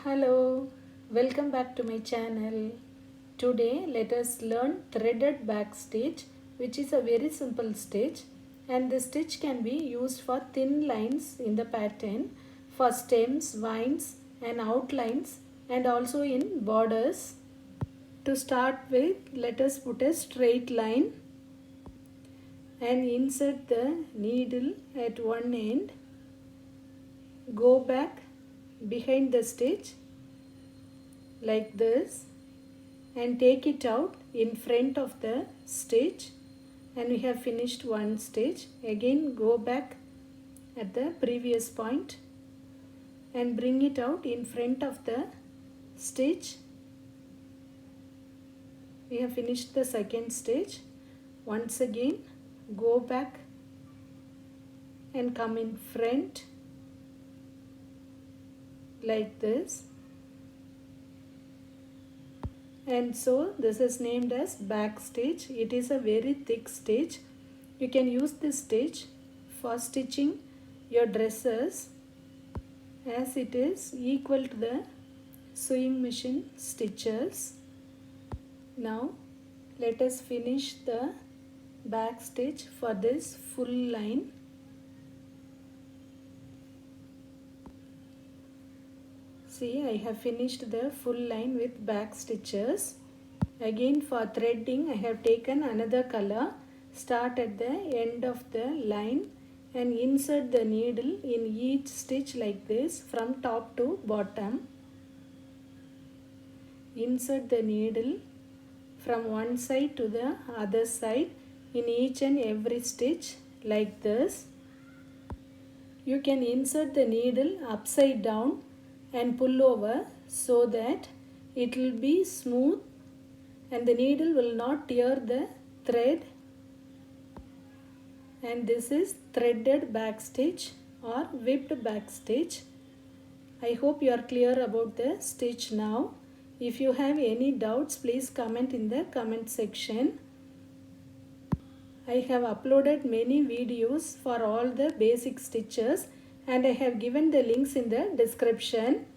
Hello, welcome back to my channel. Today let us learn threaded back stitch, which is a very simple stitch, and the stitch can be used for thin lines in the pattern, for stems, vines and outlines, and also in borders. To start with, let us put a straight line and insert the needle at one end. Go back behind the stitch like this and take it out in front of the stitch, and we have finished one stitch. Again go back at the previous point and bring it out in front of the stitch. We have finished the second stitch. Once again go back and come in front like this, and so this is named as back stitch. It is a very thick stitch. You can use this stitch for stitching your dresses, as it is equal to the sewing machine stitches. Now let us finish the back stitch for this full line. See, I have finished the full line with back stitches. Again for threading, I have taken another color. Start at the end of the line and insert the needle in each stitch like this from top to bottom. Insert the needle from one side to the other side in each and every stitch like this. You can insert the needle upside down and pull over so that it will be smooth and the needle will not tear the thread. And this is threaded back stitch or whipped back stitch. I hope you are clear about the stitch now. If you have any doubts, please comment in the comment section. I have uploaded many videos for all the basic stitches, and I have given the links in the description.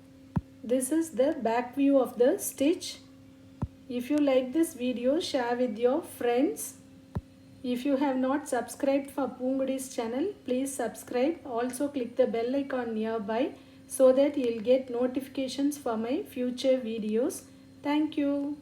This is the back view of the stitch. If you like this video, share with your friends. If you have not subscribed for Poongodi's channel, please subscribe. Also click the bell icon nearby so that you will get notifications for my future videos. Thank you.